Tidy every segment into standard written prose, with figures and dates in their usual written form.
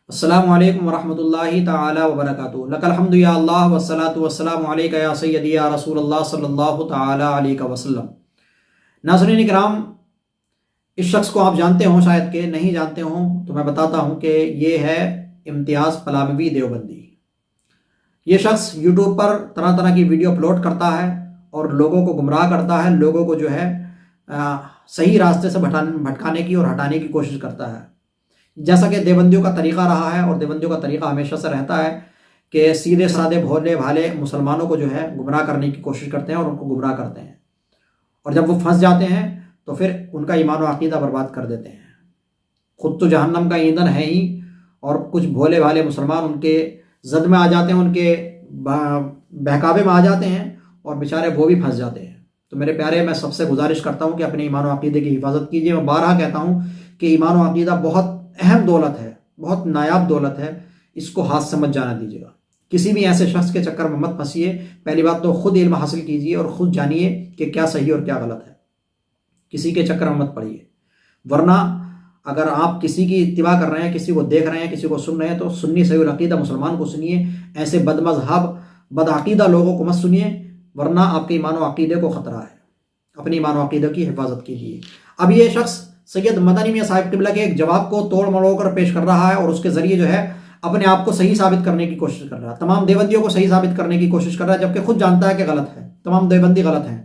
السلام علیکم ورحمۃ اللہ تعالی وبرکاتہ لک الحمد یا اللہ والصلاۃ والسلام علیک یا سیدی یا رسول اللہ صلی اللہ تعالی علیہ وسلم۔ ناظرین کرام، اس شخص کو آپ جانتے ہوں، شاید کہ نہیں جانتے ہوں تو میں بتاتا ہوں کہ یہ ہے امتیاز پلاموی دیوبندی۔ یہ شخص یوٹیوب پر طرح طرح کی ویڈیو اپلوڈ کرتا ہے اور لوگوں کو گمراہ کرتا ہے، لوگوں کو جو ہے صحیح راستے سے بھٹکانے کی اور ہٹانے کی کوشش کرتا ہے، جیسا کہ دیوبندیوں کا طریقہ رہا ہے۔ اور دیوبندیوں کا طریقہ ہمیشہ سے رہتا ہے کہ سیدھے سادے بھولے بھالے مسلمانوں کو جو ہے گمراہ کرنے کی کوشش کرتے ہیں اور ان کو گمراہ کرتے ہیں، اور جب وہ پھنس جاتے ہیں تو پھر ان کا ایمان و عقیدہ برباد کر دیتے ہیں۔ خود تو جہنم کا ایندھن ہے ہی، اور کچھ بھولے بھالے مسلمان ان کے زد میں آ جاتے ہیں، ان کے بہکاوے میں آ جاتے ہیں، اور بیچارے وہ بھی پھنس جاتے ہیں۔ تو میرے پیارے، میں سب سے گزارش کرتا ہوں کہ اپنے ایمان و عقیدے کی حفاظت کیجیے۔ میں بارہا کہتا ہوں کہ ایمان و عقیدہ بہت اہم دولت ہے، بہت نایاب دولت ہے، اس کو ہاتھ سے مت جانا دیجیے گا۔ کسی بھی ایسے شخص کے چکر میں مت پھنسیے۔ پہلی بات تو خود علم حاصل کیجیے اور خود جانیے کہ کیا صحیح اور کیا غلط ہے، کسی کے چکر میں مت پڑیے، ورنہ اگر آپ کسی کی اتباع کر رہے ہیں، کسی کو دیکھ رہے ہیں، کسی کو سن رہے ہیں، تو سنی صحیح العقیدہ مسلمان کو سنیے، ایسے بد مذہب بد عقیدہ لوگوں کو مت سنیے، ورنہ آپ کے ایمان و عقیدے کو خطرہ ہے۔ اپنے ایمان و عقیدے کی حفاظت کیجیے۔ اب یہ شخص سید مدنی میاں صاحب قبلہ کے ایک جواب کو توڑ مڑوڑ کر پیش کر رہا ہے، اور اس کے ذریعے جو ہے اپنے آپ کو صحیح ثابت کرنے کی کوشش کر رہا ہے، تمام دیوبندیوں کو صحیح ثابت کرنے کی کوشش کر رہا ہے، جبکہ خود جانتا ہے کہ غلط ہے، تمام دیوبندی غلط ہیں،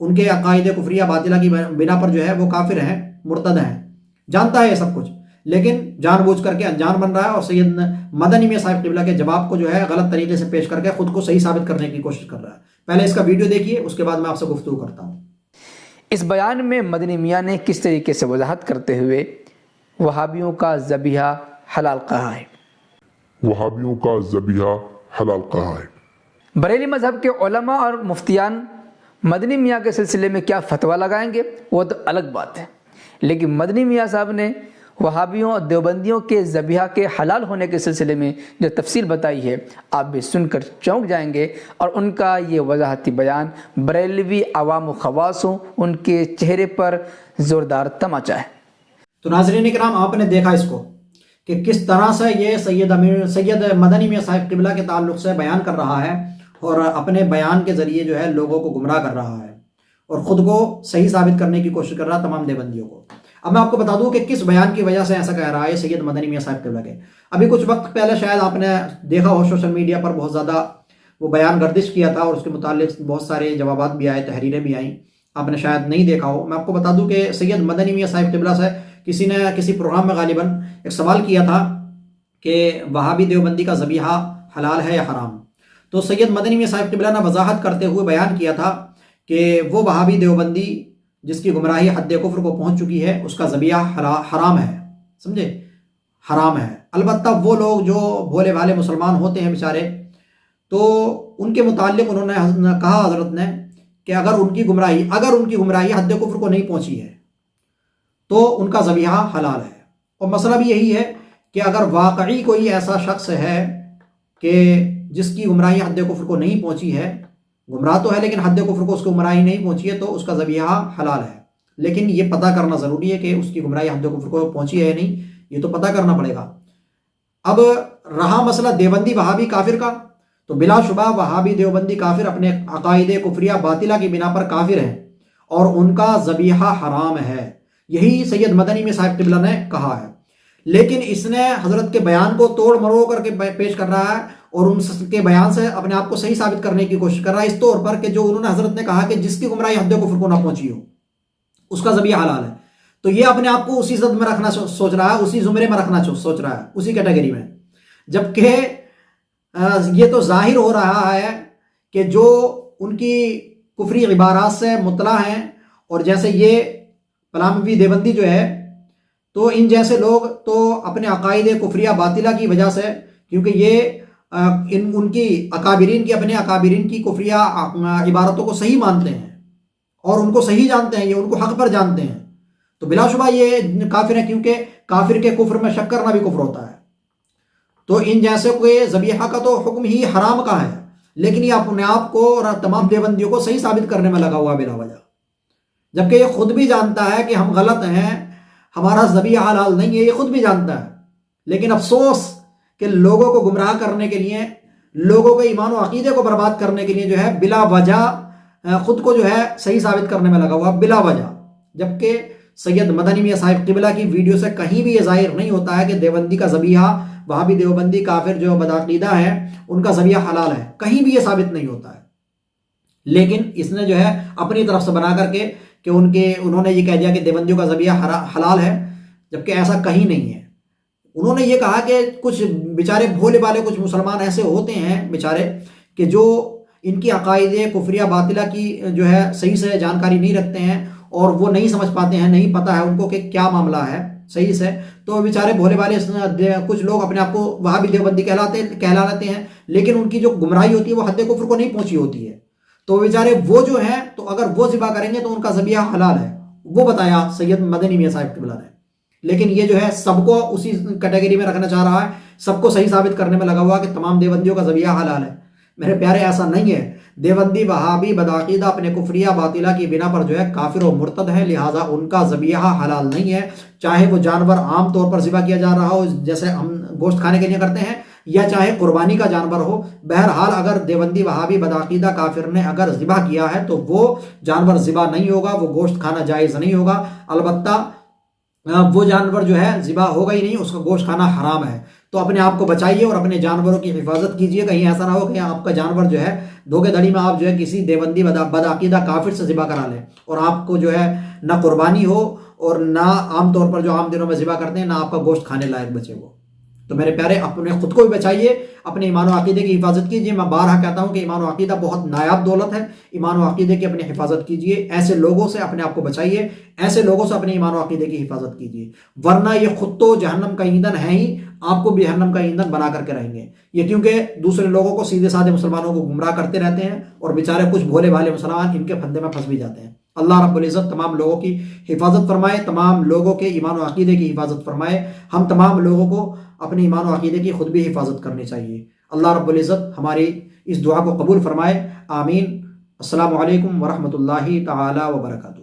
ان کے عقائد کفریہ باطلہ کی بنا پر جو ہے وہ کافر ہیں، مرتد ہیں، جانتا ہے یہ سب کچھ، لیکن جان بوجھ کر کے انجان بن رہا ہے، اور سید مدنی میاں صاحب قبلہ کے جواب کو جو ہے غلط طریقے سے پیش کر کے خود کو صحیح ثابت کرنے کی کوشش کر رہا ہے۔ پہلے اس کا ویڈیو دیکھیے، اس کے بعد میں آپ سے گفتگو کرتا ہوں۔ اس بیان میں مدنی میاں نے کس طریقے سے وضاحت کرتے ہوئے وہابیوں کا ذبیحہ حلال کہا ہے۔ وہابیوں کا ذبیحہ حلال کہا ہے۔ بریلی مذہب کے علماء اور مفتیان مدنی میاں کے سلسلے میں کیا فتویٰ لگائیں گے وہ تو الگ بات ہے، لیکن مدنی میاں صاحب نے وہابیوں اور دیوبندیوں کے ذبیحہ کے حلال ہونے کے سلسلے میں جو تفصیل بتائی ہے، آپ بھی سن کر چونک جائیں گے، اور ان کا یہ وضاحتی بیان بریلوی عوام و خواصوں ان کے چہرے پر زوردار تماچا ہے۔ تو ناظرین کرام، آپ نے دیکھا اس کو کہ کس طرح سے یہ سید مدنی میاں صاحب قبلہ کے تعلق سے بیان کر رہا ہے، اور اپنے بیان کے ذریعے جو ہے لوگوں کو گمراہ کر رہا ہے، اور خود کو صحیح ثابت کرنے کی کوشش کر رہا ہے تمام دیوبندیوں کو۔ اب میں آپ کو بتا دوں کہ کس بیان کی وجہ سے ایسا کہہ رہا ہے سید مدنی میاں صاحب قبلہ کے۔ ابھی کچھ وقت پہلے شاید آپ نے دیکھا ہو، سوشل میڈیا پر بہت زیادہ وہ بیان گردش کیا تھا، اور اس کے متعلق بہت سارے جوابات بھی آئے، تحریریں بھی آئیں، آپ نے شاید نہیں دیکھا ہو۔ میں آپ کو بتا دوں کہ سید مدنی میاں صاحب قبلہ سے کسی نے کسی پروگرام میں غالباً ایک سوال کیا تھا کہ وہابی دیوبندی کا ذبیحہ حلال ہے یا حرام، تو سید مدنی میاں صاحب قبلہ نے وضاحت کرتے ہوئے بیان کیا تھا کہ وہ وہابی دیوبندی جس کی گمراہی حد کفر کو پہنچ چکی ہے، اس کا ذبیحہ حرام ہے، سمجھے، حرام ہے۔ البتہ وہ لوگ جو بھولے بھالے مسلمان ہوتے ہیں بیچارے، تو ان کے متعلق انہوں نے کہا حضرت نے کہ اگر ان کی گمراہی حد کفر کو نہیں پہنچی ہے تو ان کا ذبیحہ حلال ہے۔ اور مسئلہ بھی یہی ہے کہ اگر واقعی کوئی ایسا شخص ہے کہ جس کی گمراہی حد کفر کو نہیں پہنچی ہے، گمراہ تو ہے لیکن حد کفر کو اس کو گمراہی نہیں پہنچی ہے، تو اس کا ذبیحہ حلال ہے، لیکن یہ پتہ کرنا ضروری ہے کہ اس کی گمراہی حد کفر کو پہنچی ہے یا نہیں، یہ تو پتہ کرنا پڑے گا۔ اب رہا مسئلہ دیوبندی وہابی کافر کا، تو بلا شبہ وہابی دیوبندی کافر اپنے عقائد کفریہ باطلہ کی بنا پر کافر ہیں، اور ان کا ذبیحہ حرام ہے، یہی سید مدنی میں صاحب قبلہ نے کہا ہے۔ لیکن اس نے حضرت کے بیان کو توڑ مروڑ کر کے پیش کر رہا ہے، اور ان کے بیان سے اپنے آپ کو صحیح ثابت کرنے کی کوشش کر رہا ہے، اس طور پر کہ جو انہوں نے حضرت نے کہا کہ جس کی گمراہی حد کفر کو نہ پہنچی ہو اس کا ذبیحہ حلال ہے، تو یہ اپنے آپ کو اسی زد میں رکھنا سوچ رہا ہے، اسی زمرے میں رکھنا سوچ رہا ہے، اسی کیٹیگری میں، جبکہ یہ تو ظاہر ہو رہا ہے کہ جو ان کی کفری عبارات سے مطلع ہیں، اور جیسے یہ پلاموی دیوبندی جو ہے، تو ان جیسے لوگ تو اپنے عقائد کفریہ باطلہ کی وجہ سے، کیونکہ یہ ان کی اپنے اکابرین کی کفریہ عبارتوں کو صحیح مانتے ہیں اور ان کو صحیح جانتے ہیں، یہ ان کو حق پر جانتے ہیں، تو بلا شبہ یہ کافر ہیں، کیونکہ کافر کے کفر میں شک کرنا بھی کفر ہوتا ہے۔ تو ان جیسے کوئی ذبیحہ کا تو حکم ہی حرام کا ہے، لیکن یہ اپنے آپ کو اور تمام دیوبندیوں کو صحیح ثابت کرنے میں لگا ہوا بلا وجہ، جبکہ یہ خود بھی جانتا ہے کہ ہم غلط ہیں، ہمارا ذبیحہ حلال نہیں ہے، یہ خود بھی جانتا ہے، لیکن افسوس کہ لوگوں کو گمراہ کرنے کے لیے، لوگوں کے ایمان و عقیدے کو برباد کرنے کے لیے جو ہے بلا وجہ خود کو جو ہے صحیح ثابت کرنے میں لگا ہوا بلا وجہ، جبکہ سید مدنی میاں صاحب قبلہ کی ویڈیو سے کہیں بھی یہ ظاہر نہیں ہوتا ہے کہ دیوبندی کا ذبیحہ، وہابی دیوبندی کافر جو بدعقیدہ ہے ان کا ذبیحہ حلال ہے، کہیں بھی یہ ثابت نہیں ہوتا ہے۔ لیکن اس نے جو ہے اپنی طرف سے بنا کر کے کہ انہوں نے یہ کہہ دیا کہ دیوبندیوں کا ذبیحہ حلال ہے، جبکہ ایسا کہیں نہیں ہے۔ انہوں نے یہ کہا کہ کچھ بیچارے بھولے والے کچھ مسلمان ایسے ہوتے ہیں بیچارے کہ جو ان کی عقائد کفریہ باطلہ کی جو ہے صحیح سے جانکاری نہیں رکھتے ہیں، اور وہ نہیں سمجھ پاتے ہیں، نہیں پتہ ہے ان کو کہ کیا معاملہ ہے صحیح سے، تو بیچارے بھولے والے کچھ لوگ اپنے آپ کو وہابی دیوبندی کہلا لیتے ہیں، لیکن ان کی جو گمراہی ہوتی ہے وہ حد کفر کو نہیں پہنچی ہوتی ہے۔ تو بیچارے وہ جو ہیں، تو اگر وہ ذبح کریں گے تو ان کا ذبیحہ حلال ہے، وہ بتایا سید مدنی میاں صاحب قبلہ نے۔ لیکن یہ جو ہے سب کو اسی کیٹیگری میں رکھنا چاہ رہا ہے، سب کو صحیح ثابت کرنے میں لگا ہوا کہ تمام دیوبندیوں کا ذبیحہ حلال ہے۔ میرے پیارے ایسا نہیں ہے، دیوبندی وہابی بدعقیدہ اپنے کفریہ باطلہ کی بنا پر جو ہے کافر و مرتد ہے، لہٰذا ان کا ذبیحہ حلال نہیں ہے، چاہے وہ جانور عام طور پر ذبح کیا جا رہا ہو جیسے ہم گوشت کھانے کے لیے کرتے ہیں، یا چاہے قربانی کا جانور ہو۔ بہرحال اگر دیوبندی وہابی بدعقیدہ کافر نے اگر ذبح کیا ہے تو وہ جانور ذبح نہیں ہوگا، وہ گوشت کھانا جائز نہیں ہوگا، البتہ وہ جانور جو ہے ذبح ہوگا ہی نہیں، اس کا گوشت کھانا حرام ہے۔ تو اپنے آپ کو بچائیے اور اپنے جانوروں کی حفاظت کیجیے، کہیں ایسا نہ ہو کہ آپ کا جانور جو ہے دھوکے دھڑی میں آپ جو ہے کسی دیوبندی بدعقیدہ کافر سے ذبح کرا لیں، اور آپ کو جو ہے نہ قربانی ہو اور نہ عام طور پر جو عام دنوں میں ذبح کرتے ہیں، نہ آپ کا گوشت کھانے لائق بچے وہ۔ تو میرے پیارے اپنے خود کو بھی بچائیے، اپنے ایمان و عقیدے کی حفاظت کیجیے۔ میں بارہا کہتا ہوں کہ ایمان و عقیدہ بہت نایاب دولت ہے، ایمان و عقیدے کی اپنی حفاظت کیجیے، ایسے لوگوں سے اپنے آپ کو بچائیے، ایسے لوگوں سے اپنے ایمان و عقیدے کی حفاظت کیجیے، ورنہ یہ خود تو جہنم کا ایندھن ہے ہی، آپ کو بھی جہنم کا ایندھن بنا کر کے رہیں گے۔ یہ کیونکہ دوسرے لوگوں کو، سیدھے سادھے مسلمانوں کو گمراہ کرتے رہتے ہیں، اور بیچارے کچھ بھولے بھالے مسلمان ان کے پھندے میں پھنس بھی جاتے ہیں۔ اللہ رب العزت تمام لوگوں کی حفاظت فرمائے، تمام لوگوں کے ایمان و عقیدے کی حفاظت فرمائے۔ ہم تمام لوگوں کو اپنے ایمان و عقیدے کی خود بھی حفاظت کرنی چاہیے۔ اللہ رب العزت ہماری اس دعا کو قبول فرمائے، آمین۔ السلام علیکم ورحمۃ اللہ تعالی وبرکاتہ۔